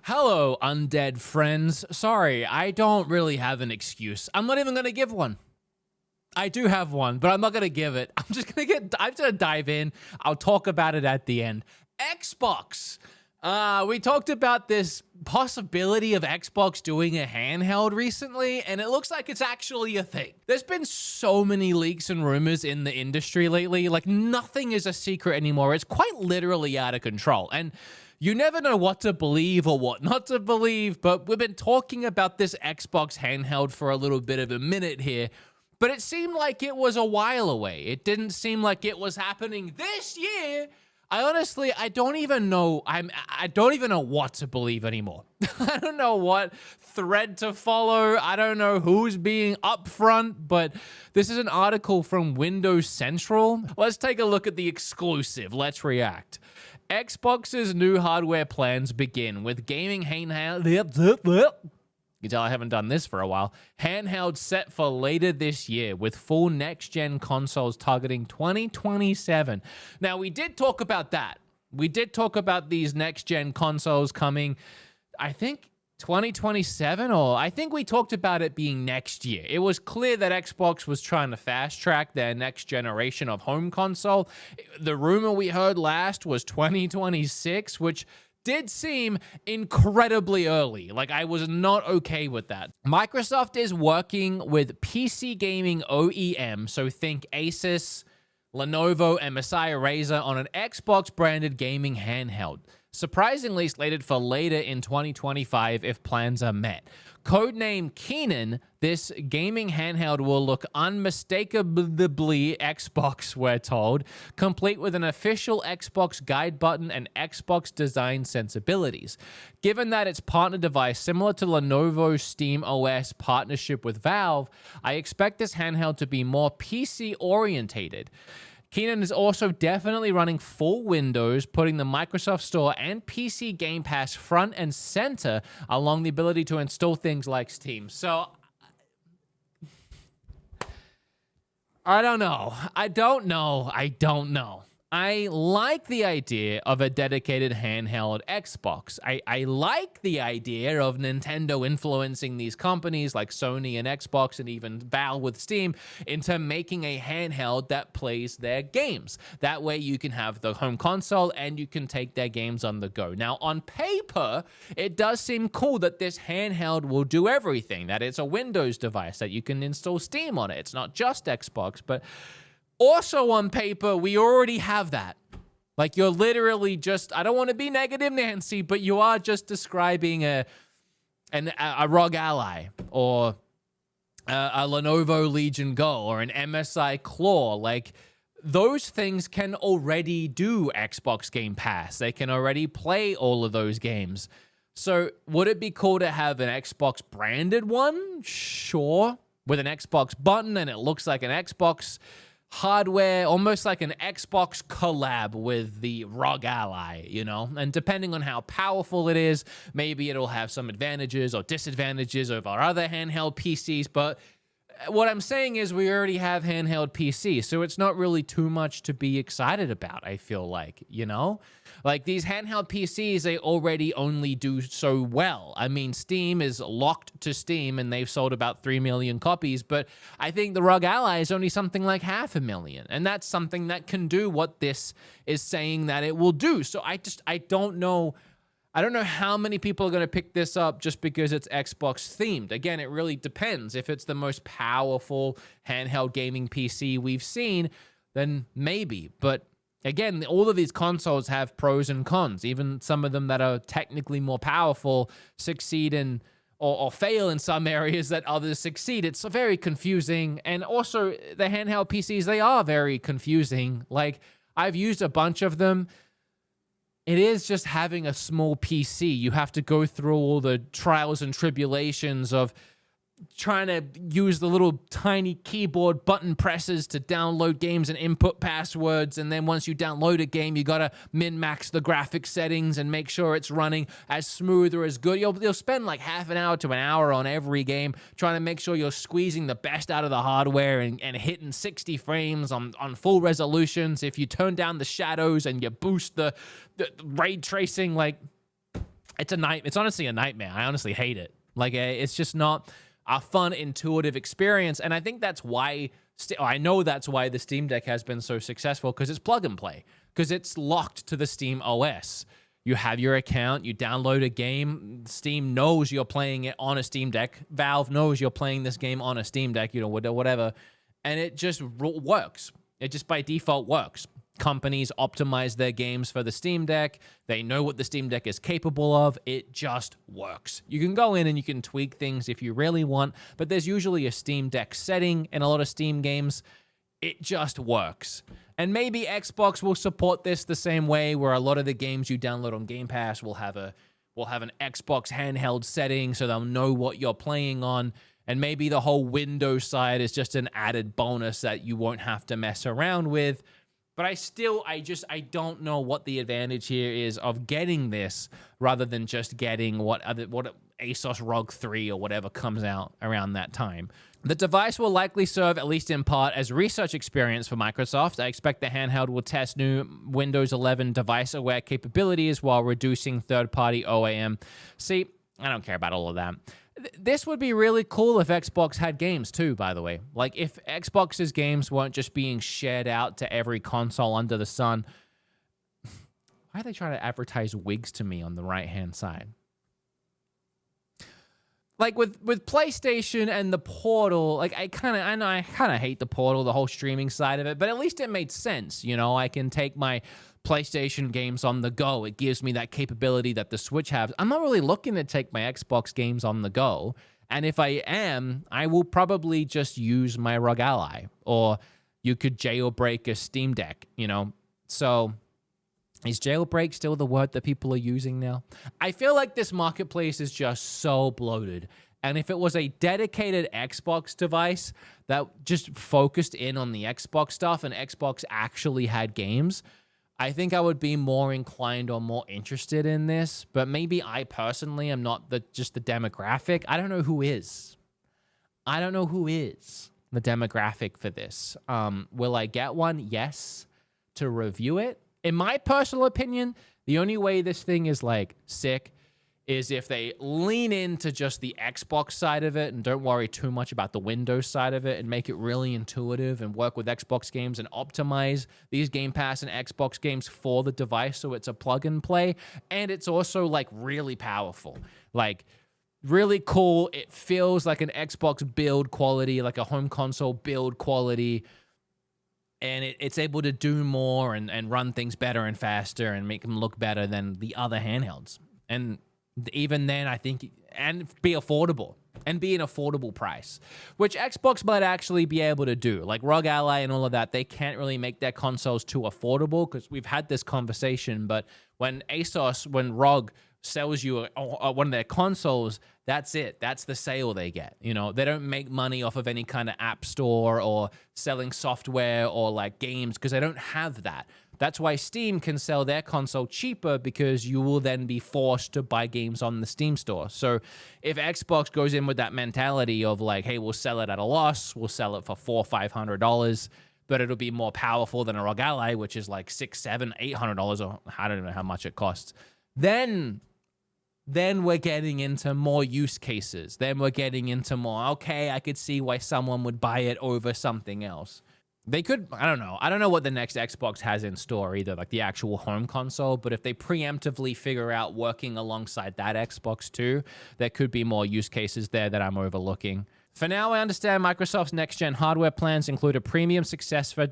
Hello, undead friends. Sorry, I don't really have an excuse. I'm not even gonna give one. I do have one, but I'm not gonna give it. I'm just gonna dive in. I'll talk about it at the end. Xbox. We talked about this possibility of Xbox doing a handheld recently, and it looks like it's actually a thing. There's been so many leaks and rumors in the industry lately. Like, nothing is a secret anymore. It's quite literally out of control. And you never know what to believe or what not to believe, but we've been talking about this Xbox handheld for a little bit of a minute here, but it seemed like it was a while away. It didn't seem like it was happening this year. I don't even know. I don't even know what to believe anymore. I don't know what thread to follow. I don't know who's being upfront, but this is an article from Windows Central. Let's take a look at the exclusive. Let's react. Xbox's new hardware plans begin with gaming handheld. You tell I haven't done this for a while. Handheld set for later this year with full next-gen consoles targeting 2027. Now, we did talk about that. We did talk about these next-gen consoles coming, I think, 2027, or I think we talked about it being next year. It was clear that Xbox was trying to fast-track their next generation of home console. The rumor we heard last was 2026, which did seem incredibly early. Like, I was not okay with that. Microsoft is working with PC gaming OEM, so think Asus, Lenovo, MSI, Razer, on an Xbox-branded gaming handheld. Surprisingly slated for later in 2025 if plans are met. Codenamed Keenan, this gaming handheld will look unmistakably Xbox, we're told, complete with an official Xbox guide button and Xbox design sensibilities. Given that it's partner device similar to Lenovo's Steam OS partnership with Valve, I expect this handheld to be more PC orientated. Keenan is also definitely running full Windows, putting the Microsoft Store and PC Game Pass front and center, along the ability to install things like Steam. So, I don't know. I don't know. I like the idea of a dedicated handheld Xbox. I like the idea of Nintendo influencing these companies like Sony and Xbox and even Valve with Steam into making a handheld that plays their games. That way you can have the home console and you can take their games on the go. Now, on paper, it does seem cool that this handheld will do everything, that it's a Windows device, that you can install Steam on it. It's not just Xbox, but also on paper, we already have that. Like, you're literally just, I don't want to be negative, Nancy, but you are just describing a ROG Ally or a Lenovo Legion Go or an MSI Claw. Like, those things can already do Xbox Game Pass. They can already play all of those games. So would it be cool to have an Xbox branded one? Sure. With an Xbox button and it looks like an Xbox hardware, almost like an Xbox collab with the ROG Ally, you know? And depending on how powerful it is, maybe it'll have some advantages or disadvantages over other handheld PCs, but what I'm saying is we already have handheld PCs, so it's not really too much to be excited about, I feel like, you know? Like, these handheld PCs, they already only do so well. I mean, Steam is locked to Steam, and they've sold about 3 million copies, but I think the ROG Ally is only something like 500,000, and that's something that can do what this is saying that it will do. So I don't know. I don't know how many people are going to pick this up just because it's Xbox themed. Again, it really depends. If it's the most powerful handheld gaming PC we've seen, then maybe. But again, all of these consoles have pros and cons. Even some of them that are technically more powerful succeed in or fail in some areas that others succeed. It's very confusing. And also, the handheld PCs, they are very confusing. Like, I've used a bunch of them. It is just having a small PC. You have to go through all the trials and tribulations of trying to use the little tiny keyboard button presses to download games and input passwords, and then once you download a game, you gotta min-max the graphics settings and make sure it's running as smooth or as good. You'll spend like half an hour to an hour on every game trying to make sure you're squeezing the best out of the hardware and hitting 60 frames on full resolutions. If you turn down the shadows and you boost the ray tracing, like, It's honestly a nightmare. I honestly hate it. Like, it's just not a fun, intuitive experience. And I think that's why, I know that's why the Steam Deck has been so successful, because it's plug and play, because it's locked to the Steam OS. You have your account, you download a game, Steam knows you're playing it on a Steam Deck, Valve knows you're playing this game on a Steam Deck, you know, whatever, and it just works. It just by default works. Companies optimize their games for the Steam Deck. They know what the Steam Deck is capable of. It just works. You can go in and you can tweak things if you really want, but there's usually a Steam Deck setting in a lot of Steam games. It just works. And maybe Xbox will support this the same way, where a lot of the games you download on Game Pass will have an Xbox handheld setting, so they'll know what you're playing on. And maybe the whole Windows side is just an added bonus that you won't have to mess around with. But I don't know what the advantage here is of getting this rather than just getting what ASUS ROG 3 or whatever comes out around that time. The device will likely serve, at least in part, as research experience for Microsoft. I expect the handheld will test new Windows 11 device-aware capabilities while reducing third-party OEM. See, I don't care about all of that. This would be really cool if Xbox had games too, by the way. Like, if Xbox's games weren't just being shared out to every console under the sun. Why are they trying to advertise wigs to me on the right-hand side? Like, with PlayStation and the Portal, like, I kind of hate the Portal, the whole streaming side of it, but at least it made sense, you know? I can take my PlayStation games on the go. It gives me that capability that the Switch has. I'm not really looking to take my Xbox games on the go, and if I am, I will probably just use my ROG Ally, or you could jailbreak a Steam Deck, you know? So, is jailbreak still the word that people are using now? I feel like this marketplace is just so bloated. And if it was a dedicated Xbox device that just focused in on the Xbox stuff and Xbox actually had games, I think I would be more inclined or more interested in this. But maybe I personally am not just the demographic. I don't know who is. I don't know who is the demographic for this. Will I get one? Yes. To review it? In my personal opinion, the only way this thing is, like, sick is if they lean into just the Xbox side of it and don't worry too much about the Windows side of it and make it really intuitive and work with Xbox games and optimize these Game Pass and Xbox games for the device so it's a plug and play. And it's also, like, really powerful. Like, really cool. It feels like an Xbox build quality, like a home console build quality. And it's able to do more and run things better and faster and make them look better than the other handhelds. And even then, I think, and be affordable. And be an affordable price. Which Xbox might actually be able to do. Like ROG Ally and all of that, they can't really make their consoles too affordable, because we've had this conversation. But when ROG sells you one of their consoles, that's it. That's the sale they get. You know, they don't make money off of any kind of app store or selling software or like games, because they don't have that. That's why Steam can sell their console cheaper, because you will then be forced to buy games on the Steam store. So if Xbox goes in with that mentality of like, hey, we'll sell it at a loss, we'll sell it for $400-$500, but it'll be more powerful than a ROG Ally, which is like $600-$800, or I don't know how much it costs, then we're getting into more use cases. Then we're getting into more, okay, I could see why someone would buy it over something else. They could, I don't know. I don't know what the next Xbox has in store either, like the actual home console, but if they preemptively figure out working alongside that Xbox too, there could be more use cases there that I'm overlooking. For now, I understand Microsoft's next-gen hardware plans include a premium successor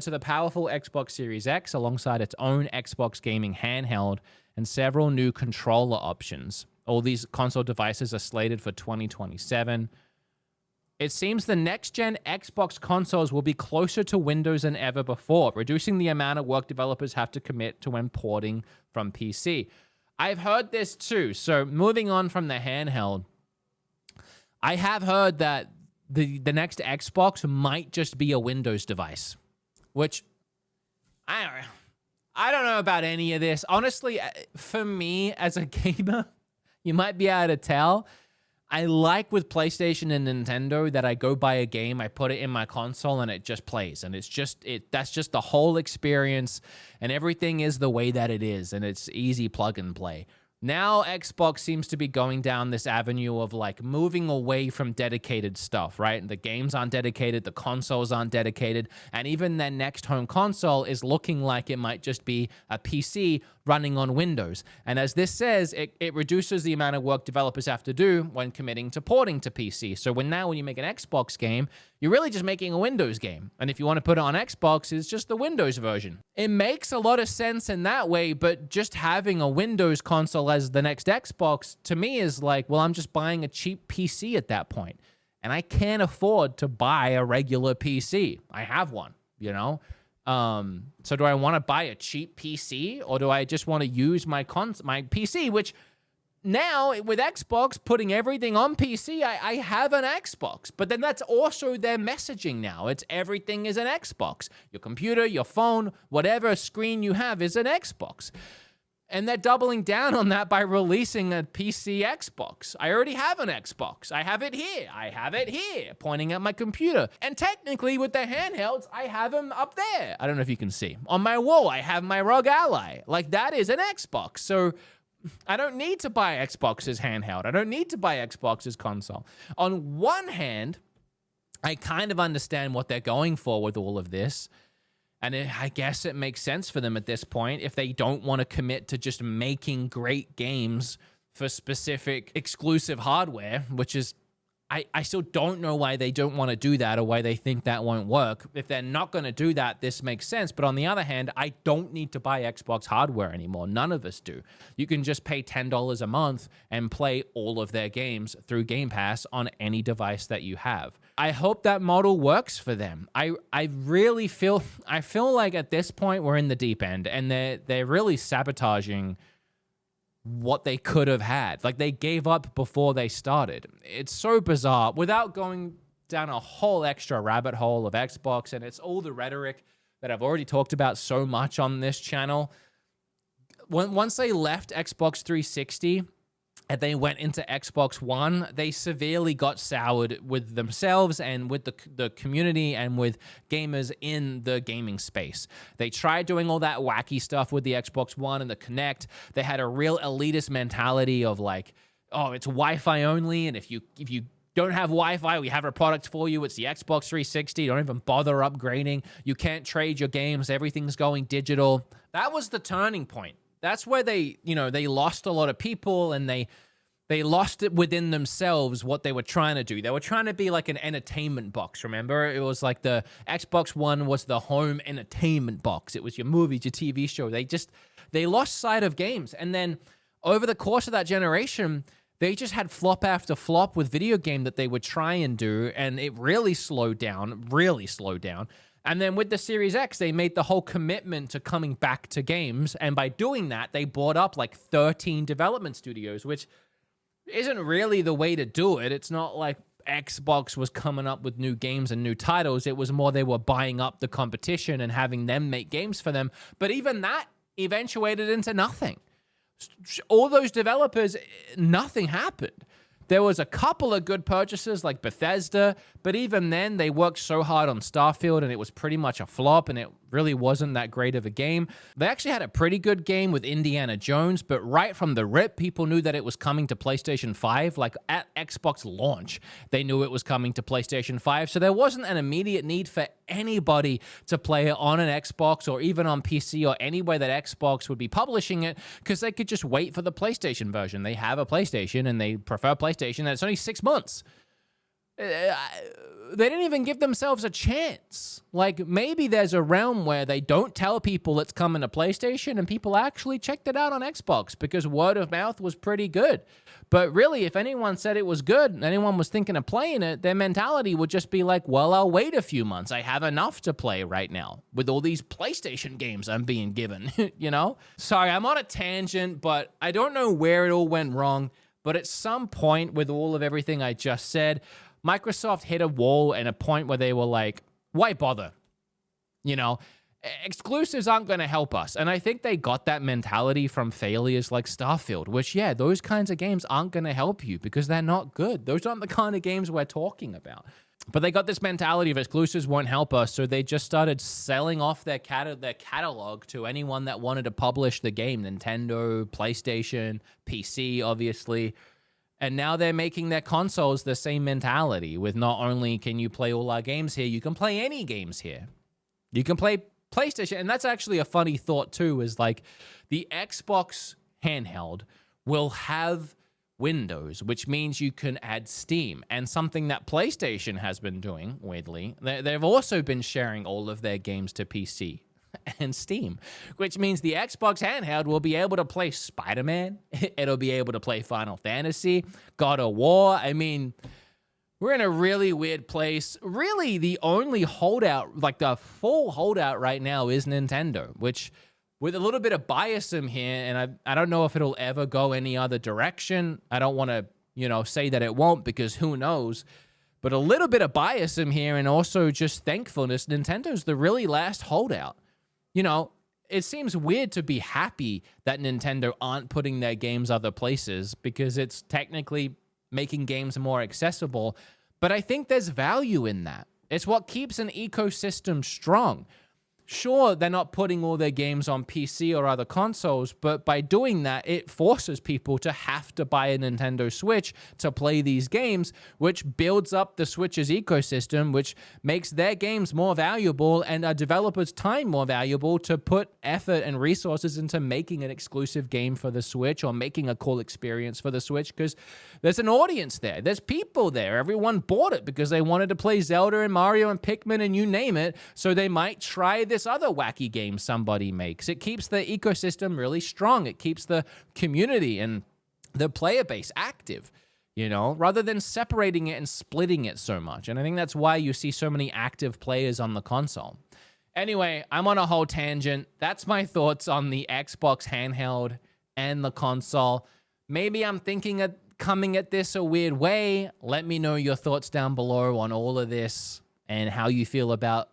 to the powerful Xbox Series X alongside its own Xbox gaming handheld and several new controller options. All these console devices are slated for 2027. It seems the next-gen Xbox consoles will be closer to Windows than ever before, reducing the amount of work developers have to commit to when porting from PC. I've heard this too. So moving on from the handheld, I have heard that the next Xbox might just be a Windows device, which I don't know about any of this. Honestly, for me as a gamer, you might be able to tell, I like with PlayStation and Nintendo that I go buy a game, I put it in my console, and it just plays. And it's just, that's just the whole experience, and everything is the way that it is, and it's easy plug and play. Now Xbox seems to be going down this avenue of like moving away from dedicated stuff, right? The games aren't dedicated, the consoles aren't dedicated, and even their next home console is looking like it might just be a PC running on Windows. And as this says, it reduces the amount of work developers have to do when committing to porting to PC. So when you make an Xbox game, you're really just making a Windows game. And if you want to put it on Xbox, it's just the Windows version. It makes a lot of sense in that way, but just having a Windows console as the next Xbox, to me, is like, well, I'm just buying a cheap PC at that point. And I can't afford to buy a regular PC. I have one, you know? So do I want to buy a cheap PC, or do I just want to use my PC, which now with Xbox putting everything on PC, I have an Xbox, but then that's also their messaging now. It's everything is an Xbox. Your computer, your phone, whatever screen you have is an Xbox. And they're doubling down on that by releasing a PC Xbox. I already have an Xbox. I have it here. I have it here, pointing at my computer. And technically, with the handhelds, I have them up there. I don't know if you can see. On my wall, I have my ROG Ally. Like, that is an Xbox. So I don't need to buy Xbox's handheld. I don't need to buy Xbox's console. On one hand, I kind of understand what they're going for with all of this. And I guess it makes sense for them at this point if they don't want to commit to just making great games for specific exclusive hardware, which is, I still don't know why they don't want to do that or why they think that won't work. If they're not going to do that, this makes sense. But on the other hand, I don't need to buy Xbox hardware anymore. None of us do. You can just pay $10 a month and play all of their games through Game Pass on any device that you have. I hope that model works for them. I really feel like at this point we're in the deep end, and they're really sabotaging what they could have had. Like, they gave up before they started. It's so bizarre without going down a whole extra rabbit hole of Xbox, and it's all the rhetoric that I've already talked about so much on this channel. Once they left Xbox 360 and they went into Xbox One, they severely got soured with themselves and with the community and with gamers in the gaming space. They tried doing all that wacky stuff with the Xbox One and the Kinect. They had a real elitist mentality of like, oh, it's Wi-Fi only, and if you don't have Wi-Fi, we have a product for you. It's the Xbox 360. Don't even bother upgrading. You can't trade your games. Everything's going digital. That was the turning point. That's where they lost a lot of people, and they lost it within themselves what they were trying to do. They were trying to be like an entertainment box, remember? It was like the Xbox One was the home entertainment box. It was your movies, your TV show. They lost sight of games. And then over the course of that generation, they just had flop after flop with video game that they would try and do, and it really slowed down. And then with the Series X, they made the whole commitment to coming back to games. And by doing that, they bought up like 13 development studios, which isn't really the way to do it. It's not like Xbox was coming up with new games and new titles. It was more they were buying up the competition and having them make games for them. But even that eventuated into nothing. All those developers, nothing happened. There was a couple of good purchases like Bethesda, but even then they worked so hard on Starfield and it was pretty much a flop, and it really wasn't that great of a game. They actually had a pretty good game with Indiana Jones, but right from the rip, people knew that it was coming to PlayStation 5. Like at Xbox launch, they knew it was coming to PlayStation 5, so there wasn't an immediate need for anybody to play it on an Xbox or even on PC or anywhere that Xbox would be publishing it, because they could just wait for the PlayStation version. They have a PlayStation and they prefer PlayStation, and it's only 6 months. They didn't even give themselves a chance. Like, maybe there's a realm where they don't tell people it's coming to PlayStation and people actually checked it out on Xbox because word of mouth was pretty good. But really, if anyone said it was good and anyone was thinking of playing it, their mentality would just be like, well, I'll wait a few months. I have enough to play right now with all these PlayStation games I'm being given, you know? Sorry, I'm on a tangent, but I don't know where it all went wrong. But at some point with all of everything I just said, Microsoft hit a wall and a point where they were like, why bother? You know, exclusives aren't going to help us. And I think they got that mentality from failures like Starfield, which, yeah, those kinds of games aren't going to help you because they're not good. Those aren't the kind of games we're talking about. But they got this mentality of exclusives won't help us, so they just started selling off their catalog to anyone that wanted to publish the game. Nintendo, PlayStation, PC, obviously. And now they're making their consoles the same mentality with not only can you play all our games here, you can play any games here. You can play PlayStation. And that's actually a funny thought too, is like the Xbox handheld will have Windows, which means you can add Steam. And something that PlayStation has been doing, weirdly, they've also been sharing all of their games to PC and Steam, which means the Xbox handheld will be able to play Spider-Man. It'll be able to play Final Fantasy, God of War. I mean, we're in a really weird place. Really, the only holdout, like the full holdout right now is Nintendo, which with a little bit of biasm here, and I don't know if it'll ever go any other direction. I don't want to, say that it won't because who knows. But a little bit of biasm here and also just thankfulness, Nintendo's the really last holdout. It seems weird to be happy that Nintendo aren't putting their games other places because it's technically making games more accessible. But I think there's value in that. It's what keeps an ecosystem strong. Sure, they're not putting all their games on PC or other consoles, but by doing that, it forces people to have to buy a Nintendo Switch to play these games, which builds up the Switch's ecosystem, which makes their games more valuable and a developer's time more valuable to put effort and resources into making an exclusive game for the Switch or making a cool experience for the Switch, because there's an audience there. There's people there. Everyone bought it because they wanted to play Zelda and Mario and Pikmin and you name it, so they might try this other wacky game somebody makes. It keeps the ecosystem really strong. It keeps the community and the player base active, rather than separating it and splitting it so much. And I think that's why you see so many active players on the console. Anyway, I'm on a whole tangent. That's my thoughts on the Xbox handheld and the console. Maybe I'm thinking of coming at this a weird way. Let me know your thoughts down below on all of this and how you feel about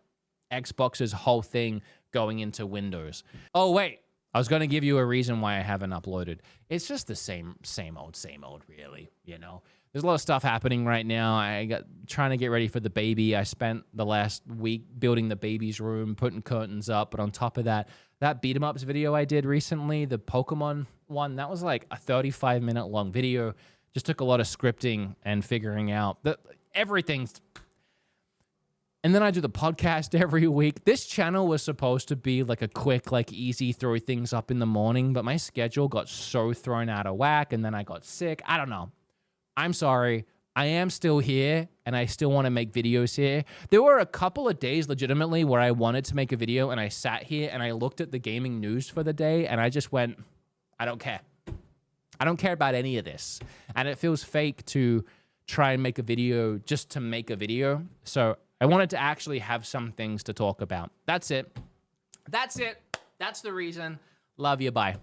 Xbox's whole thing going into Windows. Oh, wait. I was going to give you a reason why I haven't uploaded. It's just the same old, really, There's a lot of stuff happening right now. I got trying to get ready for the baby. I spent the last week building the baby's room, putting curtains up. But on top of that, that beat-em-ups video I did recently, the Pokemon one, that was like a 35-minute long video. Just took a lot of scripting and figuring out that everything's... And then I do the podcast every week. This channel was supposed to be like a quick, easy throw things up in the morning, but my schedule got so thrown out of whack, and then I got sick. I don't know. I'm sorry. I am still here, and I still want to make videos here. There were a couple of days, legitimately, where I wanted to make a video, and I sat here, and I looked at the gaming news for the day, and I just went, I don't care. I don't care about any of this. And it feels fake to try and make a video just to make a video. So I wanted to actually have some things to talk about. That's it. That's the reason. Love you. Bye.